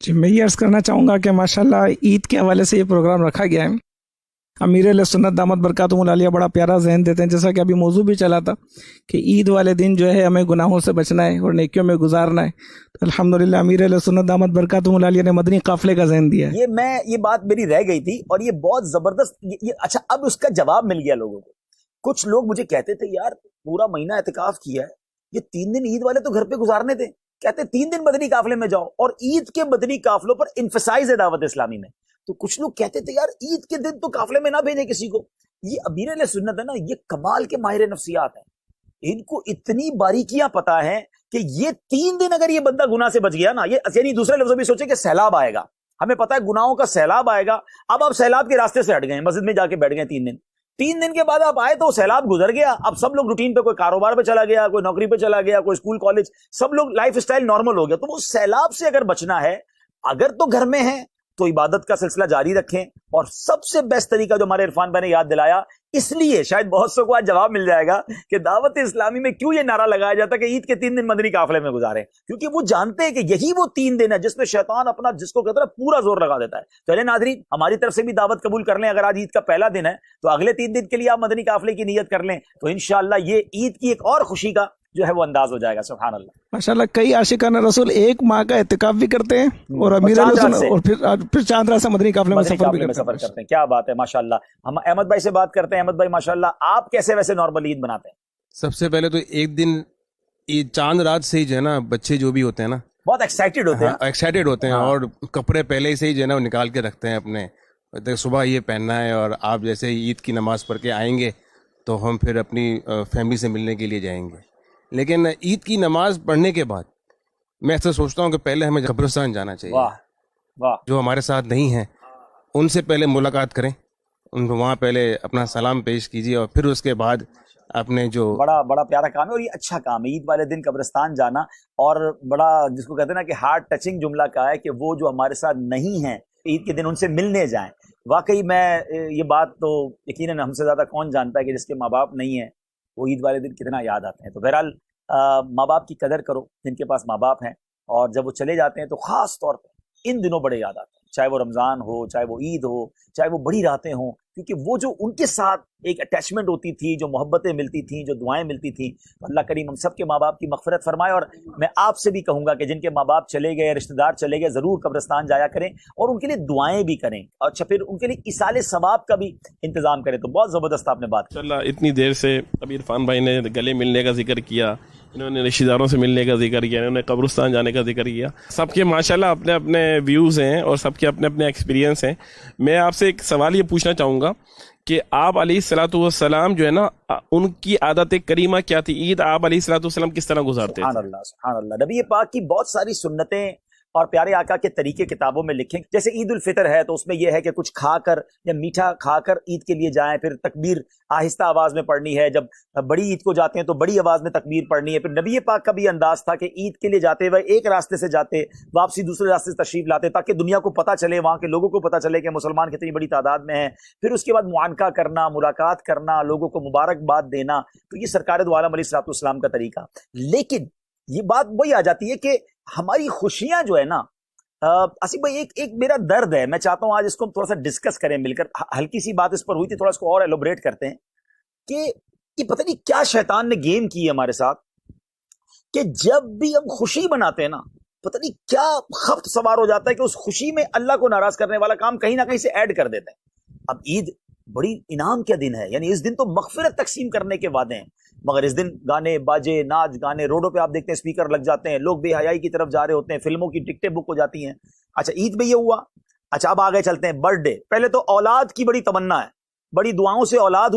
جی میں یہ عرض کرنا چاہوں گا کہ ماشاءاللہ عید کے حوالے سے یہ پروگرام رکھا گیا ہے. امیر علیہ سنت دامت برکاتہم العالیہ بڑا پیارا ذہن دیتے ہیں، جیسا کہ ابھی موضوع بھی چلا تھا کہ عید والے دن جو ہے ہمیں گناہوں سے بچنا ہے اور نیکیوں میں گزارنا ہے. تو الحمدللہ امیر علیہ سنت دامت برکاتہم العالیہ نے مدنی قافلے کا ذہن دیا ہے. یہ بات میری رہ گئی تھی اور یہ بہت زبردست. اچھا اب اس کا جواب مل گیا لوگوں کو. کچھ لوگ مجھے کہتے تھے یار پورا مہینہ اعتکاف کیا ہے، یہ 3 دن عید والے تو گھر پہ گزارنے تھے، کہتے 3 دن مدنی قافلے میں جاؤ. اور عید کے مدنی قافلوں پر انفسائز ہے دعوت اسلامی میں. تو کچھ لوگ کہتے تھے یار عید کے دن تو قافلے میں نہ بھیجیں کسی کو. یہ امیر علیہ سنت ہے نا، یہ کمال کے ماہر نفسیات ہیں. ان کو اتنی باریکیاں پتا ہے کہ یہ 3 دن اگر یہ بندہ گناہ سے بچ گیا نا، یہ یعنی دوسرے لفظوں میں سوچے کہ سیلاب آئے گا، ہمیں پتا ہے گناہوں کا سیلاب آئے گا. اب آپ سیلاب کے راستے سے ہٹ گئے، مسجد میں جا کے بیٹھ گئے 3 دن کے بعد آپ آئے تو سیلاب گزر گیا. اب سب لوگ روٹین پہ، کوئی کاروبار پہ چلا گیا، کوئی نوکری پہ چلا گیا، کوئی اسکول کالج، سب لوگ لائف اسٹائل نارمل ہو گیا. تو وہ سیلاب سے اگر بچنا ہے، اگر تو گھر میں ہے تو عبادت کا سلسلہ جاری رکھیں. اور سب سے بیسٹ طریقہ جو ہمارے عرفان بھائی نے یاد دلایا، اس لیے شاید بہت سو کو آج جواب مل جائے گا کہ دعوت اسلامی میں کیوں یہ نعرہ لگایا جاتا ہے کہ عید کے 3 دن مدنی قافلے میں گزاریں. کیونکہ وہ جانتے ہیں کہ یہی وہ 3 دن ہے جس میں شیطان اپنا جس کو کہتا ہے پورا زور لگا دیتا ہے. چلے ناظرین، ہماری طرف سے بھی دعوت قبول کر لیں. اگر آج عید کا پہلا دن ہے تو اگلے 3 دن کے لیے آپ مدنی قافلے کی نیت کر لیں، تو انشاءاللہ یہ عید کی ایک اور خوشی کا جو ہے وہ انداز ہو جائے گا. سبحان اللہ. ماشاءاللہ کئی عاشقان رسول 1 ماہ کا اعتکاف بھی کرتے ہیں اور امیر علیہ سنت اور پھر چاند رات سے مدنی قافلے میں سفر بھی کرتے ہیں. کیا بات ہے ماشاءاللہ. ہم احمد بھائی سے بات کرتے ہیں. احمد بھائی ماشاءاللہ آپ کیسے ویسے نارمل عید مناتے ہیں؟ سب سے پہلے تو ایک دن عید چاند رات سے ہی جو ہے نا، بچے جو بھی ہوتے ہیں نا بہت ایکسائٹیڈ ہوتے ہیں اور کپڑے پہلے سے ہی جو ہے نا وہ نکال کے رکھتے ہیں اپنے، صبح یہ پہننا ہے. اور آپ جیسے عید کی نماز پڑھ کے آئیں گے تو ہم پھر اپنی فیملی سے ملنے کے لیے جائیں گے. لیکن عید کی نماز پڑھنے کے بعد میں ایسا سوچتا ہوں کہ پہلے ہمیں قبرستان جانا چاہیے. واہ. جو ہمارے ساتھ نہیں ہیں ان سے پہلے ملاقات کریں، ان کو وہاں پہلے اپنا سلام پیش کیجیے اور پھر اس کے بعد اپنے جو بڑا پیارا کام ہے. اور یہ اچھا کام ہے عید والے دن قبرستان جانا. اور بڑا جس کو کہتے ہیں نا کہ ہارٹ ٹچنگ جملہ کا ہے کہ وہ جو ہمارے ساتھ نہیں ہیں عید کے دن ان سے ملنے جائیں. واقعی میں یہ بات تو یقیناً ہم سے زیادہ کون جانتا ہے کہ جس کے ماں باپ نہیں ہیں وہ عید والے دن کتنا یاد آتے ہیں. تو بہرحال ماں باپ کی قدر کرو جن کے پاس ماں باپ ہیں. اور جب وہ چلے جاتے ہیں تو خاص طور پہ ان دنوں بڑے یاد آتے ہیں، چاہے وہ رمضان ہو، چاہے وہ عید ہو، چاہے وہ بڑی راتیں ہوں. کیونکہ وہ جو ان کے ساتھ ایک اٹیچمنٹ ہوتی تھی، جو محبتیں ملتی تھیں، جو دعائیں ملتی تھیں. اللہ کریم ہم سب کے ماں باپ کی مغفرت فرمائے. اور میں آپ سے بھی کہوں گا کہ جن کے ماں باپ چلے گئے، رشتہ دار چلے گئے، ضرور قبرستان جایا کریں اور ان کے لیے دعائیں بھی کریں. اور اچھا پھر ان کے لیے ایصال ثواب کا بھی انتظام کریں. تو بہت زبردست آپ نے بات کی. اللہ اتنی دیر سے ابھی عرفان بھائی نے گلے ملنے کا ذکر کیا، انہوں نے رشتہ داروں سے ملنے کا ذکر کیا، انہوں نے قبرستان جانے کا ذکر کیا. سب کے ماشاءاللہ اپنے اپنے ویوز ہیں اور سب کے اپنے اپنے ایکسپیرینس ہیں. میں آپ سے ایک سوال یہ پوچھنا چاہوں گا کہ آپ علیہ الصلوۃ والسلام جو ہے نا، ان کی عادت کریمہ کیا تھی؟ عید آپ علیہ الصلوۃ والسلام کس طرح گزارتے تھے؟ سبحان اللہ. نبی پاک کی بہت ساری سنتیں اور پیارے آقا کے طریقے کتابوں میں لکھیں. جیسے عید الفطر ہے تو اس میں یہ ہے کہ کچھ کھا کر یا میٹھا کھا کر عید کے لیے جائیں. پھر تکبیر آہستہ آواز میں پڑھنی ہے. جب بڑی عید کو جاتے ہیں تو بڑی آواز میں تکبیر پڑھنی ہے. پھر نبی پاک کا بھی انداز تھا کہ عید کے لیے جاتے ہوئے ایک راستے سے جاتے، واپسی دوسرے راستے سے تشریف لاتے، تاکہ دنیا کو پتہ چلے، وہاں کے لوگوں کو پتہ چلے کہ مسلمان کتنی بڑی تعداد میں ہیں. پھر اس کے بعد معانقہ کرنا، ملاقات کرنا، لوگوں کو مبارکباد دینا. تو یہ سرکار دو عالم علیہ الصلوۃ والسلام کا طریقہ. لیکن یہ بات وہی آ جاتی ہے کہ ہماری خوشیاں جو ہے نا، آصف بھائی ایک میرا درد ہے. میں چاہتا ہوں آج اس کو ہم تھوڑا سا ڈسکس کریں مل کر. ہلکی سی بات اس پر ہوئی تھی، تھوڑا اس کو اور ایلوبریٹ کرتے ہیں کہ یہ پتہ نہیں کیا شیطان نے گیم کی ہے ہمارے ساتھ کہ جب بھی ہم خوشی مناتے ہیں نا، پتہ نہیں کیا خبط سوار ہو جاتا ہے کہ اس خوشی میں اللہ کو ناراض کرنے والا کام کہیں نہ کہیں سے ایڈ کر دیتے ہیں. اب عید بڑی انعام کا دن ہے، یعنی اس دن تو مغفرت تقسیم کرنے کے وعدے ہیں، مگر اس دن گانے باجے، ناچ گانے، روڈوں پہ آپ دیکھتے ہیں اسپیکر لگ جاتے ہیں، لوگ بے حیائی کی طرف جا رہے ہوتے ہیں، فلموں کی ٹکٹیں بک ہو جاتی ہیں. اچھا عید میں یہ ہوا. اچھا اب آگے چلتے ہیں برتھ ڈے. پہلے تو اولاد کی بڑی تمنا ہے، بڑی دعاؤں سے اولاد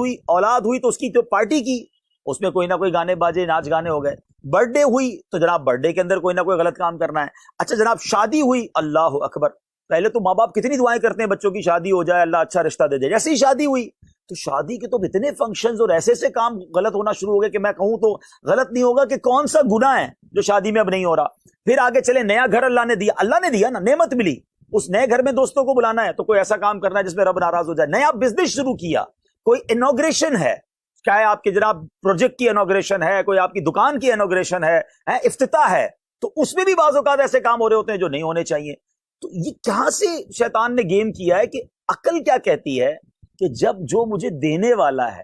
ہوئی تو اس کی جو پارٹی کی، اس میں کوئی نہ کوئی گانے باجے، ناچ گانے ہو گئے. برتھ ڈے ہوئی تو جناب برتھ ڈے کے اندر کوئی نہ کوئی غلط کام کرنا ہے. اچھا جناب شادی ہوئی، اللہ اکبر، پہلے تو ماں باپ کتنی دعائیں کرتے ہیں بچوں کی شادی ہو جائے، اللہ اچھا رشتہ دے دے. جیسے ہی شادی ہوئی تو شادی کے تو اتنے فنکشنز اور ایسے کام غلط ہونا شروع ہو گئے کہ میں کہوں تو غلط نہیں ہوگا کہ کون سا گناہ ہے جو شادی میں اب نہیں ہو رہا. پھر آگے چلے، نیا گھر اللہ نے دیا نا، نعمت ملی، اس نئے گھر میں دوستوں کو بلانا ہے تو کوئی ایسا کام کرنا ہے جس میں رب ناراض ہو جائے. نیا بزنس شروع کیا، کوئی انوگریشن ہے، چاہے آپ کے جناب پروجیکٹ کی انوگریشن ہے، کوئی آپ کی دکان کی انوگریشن ہے، افتتاح ہے، تو اس میں بھی بعض اوقات ایسے کام ہو رہے ہوتے ہیں جو نہیں ہونے چاہیے. تو یہ کہاں سے شیطان نے گیم کیا ہے کہ عقل کیا کہتی ہے کہ جب جو مجھے دینے والا ہے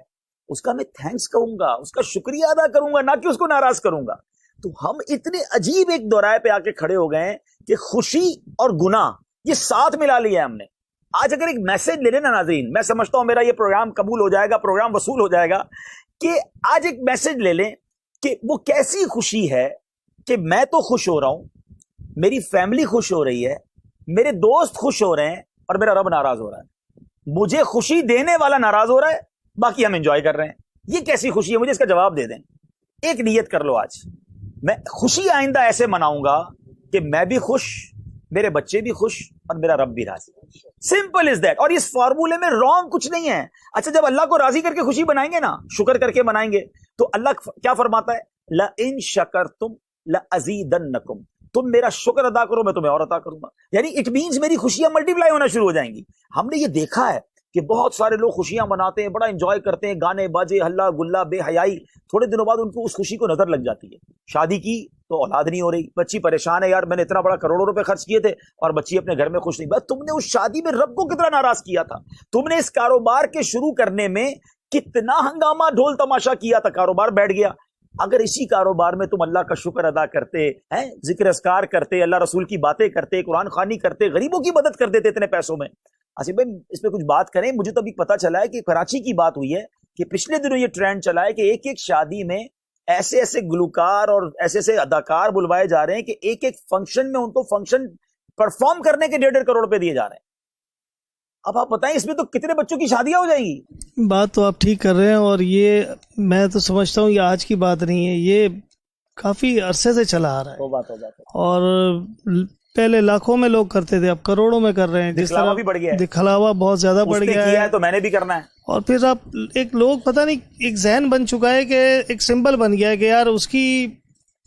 اس کا میں تھینکس کہوں گا, اس کا شکریہ ادا کروں گا, نہ کہ اس کو ناراض کروں گا. تو ہم اتنے عجیب ایک دورائے پہ آ کے کھڑے ہو گئے ہیں کہ خوشی اور گناہ یہ ساتھ ملا لیا ہے ہم نے. آج اگر ایک میسج لے لیں نا ناظرین, میں سمجھتا ہوں میرا یہ پروگرام قبول ہو جائے گا, پروگرام وصول ہو جائے گا, کہ آج ایک میسج لے لیں کہ وہ کیسی خوشی ہے کہ میں تو خوش ہو رہا ہوں, میری فیملی خوش ہو رہی ہے, میرے دوست خوش ہو رہے ہیں, اور میرا رب ناراض ہو رہا ہے. مجھے خوشی دینے والا ناراض ہو رہا ہے, باقی ہم انجوائے کر رہے ہیں. یہ کیسی خوشی ہے؟ مجھے اس کا جواب دے دیں. ایک نیت کر لو آج, میں خوشی آئندہ ایسے مناؤں گا کہ میں بھی خوش, میرے بچے بھی خوش, اور میرا رب بھی راضی. Simple is that. اور اس فارمولے میں رانگ کچھ نہیں ہے. اچھا, جب اللہ کو راضی کر کے خوشی بنائیں گے نا, شکر کر کے بنائیں گے, تو اللہ کیا فرماتا ہے؟ لَإِن شَكَرْتُمْ لَأَزِيدَنَّكُمْ, تم میرا شکر ادا کرو میں تمہیں اور عطا کروں گا. یعنی اٹ مینز میری خوشیاں ملٹیپلائی ہونا شروع ہو جائیں گی. ہم نے یہ دیکھا ہے کہ بہت سارے لوگ خوشیاں مناتے ہیں, بڑا انجوائے کرتے ہیں, گانے باجے, ہلا گلا, بے حیائی, تھوڑے دنوں بعد ان کو اس خوشی کو نظر لگ جاتی ہے. شادی کی تو اولاد نہیں ہو رہی, بچی پریشان ہے, یار میں نے اتنا بڑا کروڑوں روپے خرچ کیے تھے اور بچی اپنے گھر میں خوش نہیں. بس تم نے اس شادی میں رب کو کتنا ناراض کیا تھا, تم نے اس کاروبار کے شروع کرنے میں کتنا ہنگامہ ڈھول تماشا کیا تھا, کاروبار بیٹھ گیا. اگر اسی کاروبار میں تم اللہ کا شکر ادا کرتے ہیں, ذکر اذکار کرتے, اللہ رسول کی باتیں کرتے, قرآن خوانی کرتے, غریبوں کی مدد کر دیتے اتنے پیسوں میں. آصف بھائی اس پہ کچھ بات کریں. مجھے تو ابھی پتا چلا ہے کہ کراچی کی بات ہوئی ہے کہ پچھلے دنوں یہ ٹرینڈ چلا ہے کہ ایک ایک شادی میں ایسے ایسے گلوکار اور ایسے ایسے اداکار بلوائے جا رہے ہیں کہ ایک ایک فنکشن میں ان کو فنکشن پرفارم کرنے کے 1.5 کروڑ روپے دیے جا رہے ہیں. اب آپ بتائیں اس میں تو کتنے بچوں کی شادیاں ہو جائیں گی. بات تو آپ ٹھیک کر رہے ہیں, اور یہ میں تو سمجھتا ہوں یہ آج کی بات نہیں ہے, یہ کافی عرصے سے چلا آ رہا ہے. وہ بات ہو جاتی ہے. اور پہلے لاکھوں میں لوگ کرتے تھے, اب کروڑوں میں کر رہے ہیں. دکھلاوا بھی بڑھ گیا ہے, دکھلاوا بہت زیادہ بڑھ گیا ہے, تو میں نے بھی کرنا ہے. اور پھر آپ ایک لوگ پتہ نہیں ایک ذہن بن چکا ہے کہ ایک سمبل بن گیا ہے کہ یار اس کی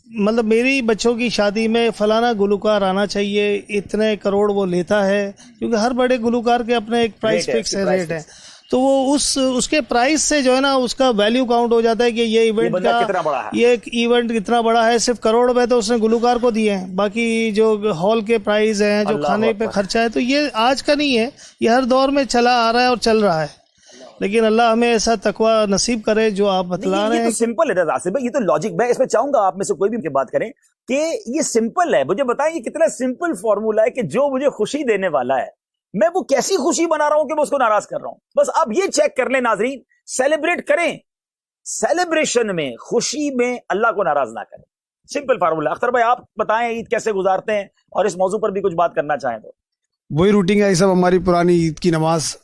مطلب میری بچوں کی شادی میں فلانا گلوکار آنا چاہیے, اتنے کروڑ وہ لیتا ہے, کیونکہ ہر بڑے گلوکار کے اپنے ایک پرائز فکس ہے, ریٹ ہے. تو وہ اس کے پرائز سے جو ہے نا اس کا ویلیو کاؤنٹ ہو جاتا ہے کہ یہ ایونٹ کا یہ ایک ایونٹ کتنا بڑا ہے. صرف کروڑ روپے تو اس نے گلوکار کو دیے ہیں, باقی جو ہال کے پرائز ہیں, جو کھانے پہ خرچہ ہے, تو یہ آج کا نہیں ہے, یہ ہر دور میں چلا آ رہا ہے اور چل رہا ہے. لیکن اللہ ہمیں ایسا تقوی نصیب کرے جو آپ بتلا رہے ہیں. یہ تو سمپل ہے آصف بھائی, یہ تو لاجک. میں اس میں چاہوں گا آپ میں سے کوئی بھی بات کریں کہ یہ سمپل ہے. مجھے بتائیں یہ کتنا سمپل فارمولا ہے کہ جو مجھے خوشی دینے والا ہے میں وہ کیسی خوشی بنا رہا ہوں کہ میں اس کو ناراض کر رہا ہوں. بس آپ یہ چیک کر لیں ناظرین, سیلیبریٹ کریں, سیلیبریشن میں خوشی میں اللہ کو ناراض نہ کریں. Simple formula. اختر بھائی آپ بتائیں عید کیسے گزارتے ہیں, اور اس موضوع پر بھی کچھ بات کرنا چاہیں تو. وہی روٹین ہے سب ہماری پرانی عید کی نماز,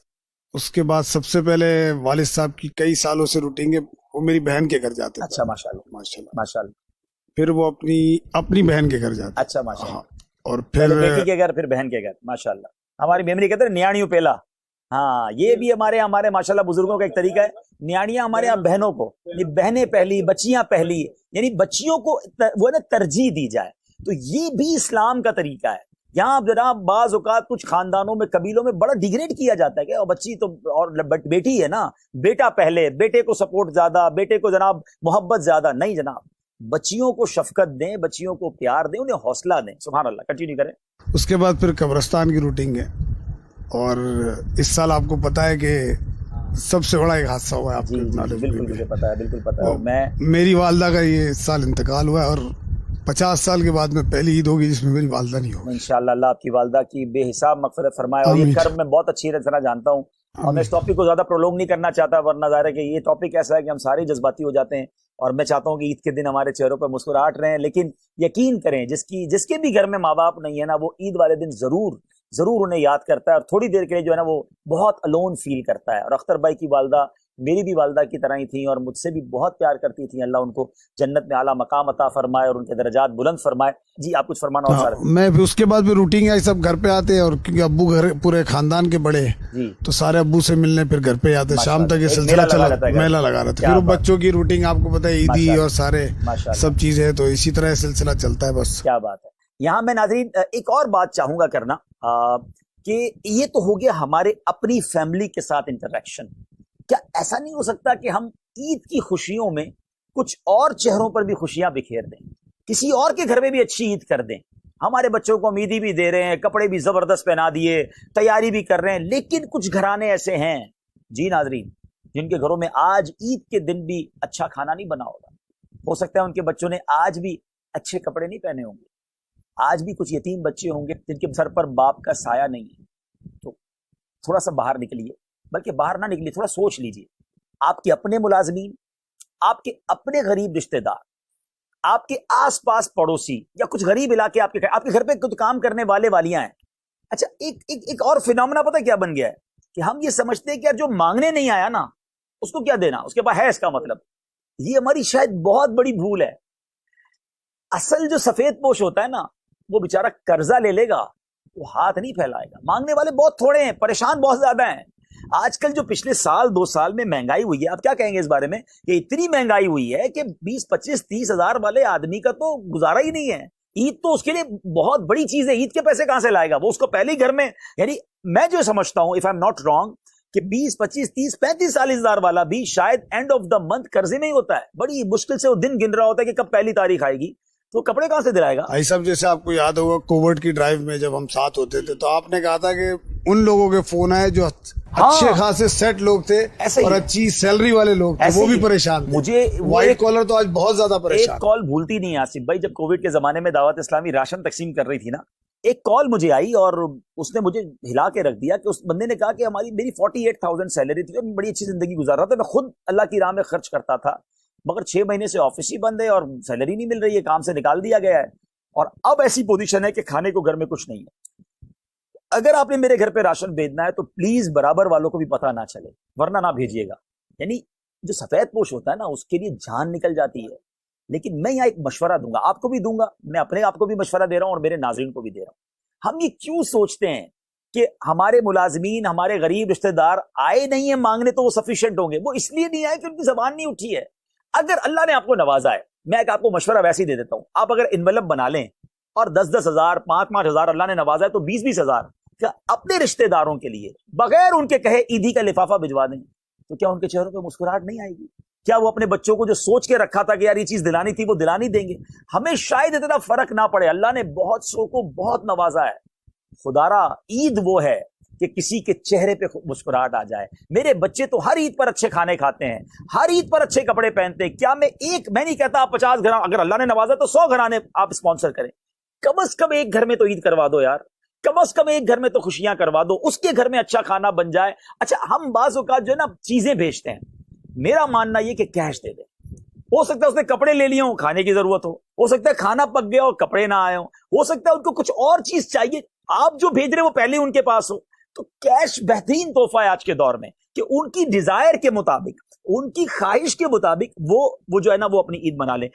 اس کے بعد سب سے پہلے والد صاحب کی کئی سالوں سے روٹین ہے, وہ میری بہن کے گھر جاتے ہیں. اچھا ماشاء اللہ ماشاء اللہ. ماشاء اللہ. پھر وہ اپنی بہن کے گھر جاتے ہیں. اچھا ماشاء اللہ. اور پھر بیٹی کے گھر, پھر بہن کے گھر. ماشاء اللہ. ہماری میمری کہتے ہیں نیاڑیوں پہلا. ہاں یہ بھی ہمارے ماشاءاللہ بزرگوں کا ایک طریقہ ہے. نیاڑیاں ہمارے یہاں بہنوں کو, یہ بہنیں پہلی, بچیاں پہلی, یعنی بچیوں کو وہ نا ترجیح دی جائے. تو یہ بھی اسلام کا طریقہ ہے. یہاں جناب بعض اوقات کچھ خاندانوں میں, قبیلوں میں بڑا ڈیگریڈ کیا جاتا ہے کہ بچی تو اور بیٹی ہے نا, بیٹا پہلے, بیٹے کو سپورٹ زیادہ, بیٹے کو جناب محبت زیادہ. نہیں جناب, بچیوں کو شفقت دیں, بچیوں کو پیار دیں, انہیں حوصلہ دیں. سبحان اللہ. کنٹینیو کریں. اس کے بعد پھر قبرستان کی روٹین ہے. اور اس سال آپ کو پتا ہے کہ سب سے بڑا ایک حادثہ ہوا ہے آپ کو. بالکل مجھے پتا ہے, بالکل پتا ہے. میری والدہ کا یہ سال انتقال ہوا ہے, اور 50 سال کے بعد میں پہلی عید ہوگی جس میں میری والدہ نہیں ہوگی. انشاءاللہ اللہ آپ کی والدہ کی بے حساب مغفرت فرمائے. اور یہ کرم میں بہت اچھی طرح جانتا ہوں, اور میں اس ٹاپک کو زیادہ پرولونگ نہیں کرنا چاہتا, ورنہ ظاہر ہے کہ یہ ٹاپک ایسا ہے کہ ہم سارے جذباتی ہو جاتے ہیں. اور میں چاہتا ہوں کہ عید کے دن ہمارے چہروں پہ مسکراہٹ رہے. لیکن یقین کریں جس کے بھی گھر میں ماں باپ نہیں ہے نا, وہ عید والے دن ضرور انہیں یاد کرتا ہے, اور تھوڑی دیر کے لیے جو ہے نا وہ بہت الون فیل کرتا ہے. اور اختر بھائی کی والدہ میری بھی والدہ کی طرح ہی تھیں, اور مجھ سے بھی بہت پیار کرتی تھیں. اللہ ان کو جنت میں اعلیٰ مقام عطا فرمائے اور ان کے درجات بلند فرمائے. جی آپ کچھ فرمانا ہو سر. میں اس کے بعد بھی روٹین ہے, سب گھر پہ آتے ہیں, اور کیونکہ ابو گھر پورے خاندان کے بڑے ہیں تو سارے ابو سے ملنے پھر گھر پہ آتے. شام تک یہ سلسلہ چلا, میلہ لگا رہا تھا. پھر بچوں کی روٹین آپ کو پتا ہے, عیدی اور سارے سب چیزیں, تو اسی طرح سلسلہ چلتا ہے. بس کیا بات ہے. یہاں میں ناظرین ایک اور بات چاہوں گا کرنا کہ یہ تو ہو گیا ہمارے اپنی فیملی کے ساتھ انٹریکشن. کیا ایسا نہیں ہو سکتا کہ ہم عید کی خوشیوں میں کچھ اور چہروں پر بھی خوشیاں بکھیر دیں, کسی اور کے گھر میں بھی اچھی عید کر دیں, ہمارے بچوں کو عیدی بھی دے رہے ہیں, کپڑے بھی زبردست پہنا دیے, تیاری بھی کر رہے ہیں, لیکن کچھ گھرانے ایسے ہیں جی ناظرین جن کے گھروں میں آج عید کے دن بھی اچھا کھانا نہیں بنا ہوگا. ہو سکتا ہے ان کے بچوں نے آج بھی اچھے کپڑے نہیں پہنے ہوں گے, آج بھی کچھ یتیم بچے ہوں گے جن کے سر پر باپ کا سایہ نہیں ہے. تو تھوڑا سا باہر نکلیے, بلکہ باہر نہ نکلیے, تھوڑا سوچ لیجئے. آپ کے اپنے ملازمین, آپ کے اپنے غریب رشتہ دار, آپ کے آس پاس پڑوسی یا کچھ غریب علاقے آپ کے گھر پہ کچھ کام کرنے والے والیاں ہیں. اچھا ایک اور فینومنا پتہ کیا بن گیا ہے کہ ہم یہ سمجھتے ہیں کہ یار جو مانگنے نہیں آیا نا اس کو کیا دینا, اس کے پاس ہے اس کا مطلب. یہ ہماری شاید بہت بڑی بھول ہے. اصل جو سفید پوش ہوتا ہے نا وہ بیچارہ قرضہ لے لے گا, وہ ہاتھ نہیں پھیلائے گا. مانگنے والے بہت تھوڑے ہیں, پریشان بہت زیادہ ہیں. آج کل جو پچھلے سال 2 سال میں مہنگائی ہوئی ہے, آپ کیا کہیں گے اس بارے میں کہ اتنی مہنگائی ہوئی ہے کہ 20 25 30 ہزار والے آدمی کا تو گزارا ہی نہیں ہے. عید تو اس کے لیے بہت بڑی چیز ہے, عید کے پیسے کہاں سے لائے گا وہ, اس کو پہلے ہی گھر میں. یعنی میں جو سمجھتا ہوں if I am not wrong کہ 20 25 30 35 40 ہزار والا بھی شاید اینڈ آف دا منتھ قرضے میں ہی ہوتا ہے. بڑی مشکل سے وہ دن گن رہا ہوتا ہے کہ کب پہلی تاریخ آئے گی, تو کپڑے کہاں سے دلائے گا. بھائی صاحب جیسے آپ کو یاد ہوگا کووڈ کی ڈرائیو میں جب ہم ساتھ ہوتے تھے تو آپ نے کہا تھا کہ ان لوگوں کے فون آئے جو اچھے خاصے سیٹ لوگ تھے اور اچھی سیلری والے لوگ تھے, وہ بھی پریشان تھے. مجھے وائٹ کالر تو آج بہت زیادہ پریشان. ایک کال بھولتی نہیں آصف بھائی, جب کووڈ کے زمانے میں دعوت اسلامی راشن تقسیم کر رہی تھی نا, ایک کال مجھے آئی اور اس نے مجھے ہلا کے رکھ دیا کہ اس بندے نے کہا کہ میری 48,000 سیلری تھی اور میں بڑی اچھی زندگی گزار رہا تھا, میں خود اللہ کی راہ میں خرچ کرتا تھا, مگر 6 مہینے سے آفس ہی بند ہے اور سیلری نہیں مل رہی ہے, کام سے نکال دیا گیا ہے, اور اب ایسی پوزیشن ہے کہ کھانے کو گھر میں کچھ نہیں ہے. اگر آپ نے میرے گھر پہ راشن بھیجنا ہے تو پلیز برابر والوں کو بھی پتہ نہ چلے, ورنہ نہ بھیجیے گا. یعنی جو سفید پوش ہوتا ہے نا اس کے لیے جان نکل جاتی ہے. لیکن میں یہاں ایک مشورہ دوں گا, آپ کو بھی دوں گا, میں اپنے آپ کو بھی مشورہ دے رہا ہوں اور میرے ناظرین کو بھی دے رہا ہوں. ہم یہ کیوں سوچتے ہیں کہ ہمارے ملازمین, ہمارے غریب رشتہ دار آئے نہیں ہیں مانگنے تو وہ سفیشینٹ ہوں گے؟ وہ اس لیے نہیں آئے کہ ان کی زبان نہیں اٹھی ہے. اگر اللہ نے آپ کو نوازا ہے, میں آپ کو مشورہ ویسے ہی دے دیتا ہوں, آپ اگر انویلپ بنا لیں اور 10 ہزار 5 ہزار اللہ نے نوازا ہے تو 20 ہزار اپنے رشتہ داروں کے لیے بغیر ان کے کہے عیدی کا لفافہ بھجوا دیں, تو کیا ان کے چہروں پہ مسکراہٹ نہیں آئے گی؟ کیا وہ اپنے بچوں کو جو سوچ کے رکھا تھا کہ یار یہ چیز دلانی تھی وہ دلانی دیں گے؟ ہمیں شاید اتنا فرق نہ پڑے. اللہ نے بہت سو کو بہت نوازا ہے. خدارا عید وہ ہے کہ کسی کے چہرے پہ مسکراہٹ آ جائے. میرے بچے تو ہر عید پر اچھے کھانے کھاتے ہیں, ہر عید پر اچھے کپڑے پہنتے ہیں. کیا میں نہیں کہتا آپ 50 گھر, اگر اللہ نے نوازا تو 100 گھرانے آپ اسپانسر کریں. کم از کم ایک گھر میں تو عید کروا دو یار, کم از کم ایک گھر میں تو خوشیاں کروا دو, اس کے گھر میں اچھا کھانا بن جائے. اچھا ہم بعض اوقات جو ہے نا چیزیں بھیجتے ہیں, میرا ماننا یہ کہ کیش دے دیں. ہو سکتا ہے اس نے کپڑے لے لیے ہوں, کھانے کی ضرورت ہو سکتا ہے کھانا پک گیا اور کپڑے نہ آئے ہو سکتا ہے ان کو کچھ اور چیز چاہیے, آپ جو بھیج رہے وہ پہلے ان کے پاس ہو. تو کیش بہترین تحفہ ہے آج کے دور میں کہ ان کی ڈیزائر کے مطابق, ان کی خواہش کے مطابق وہ جو ہے نا وہ اپنی عید منا لیں.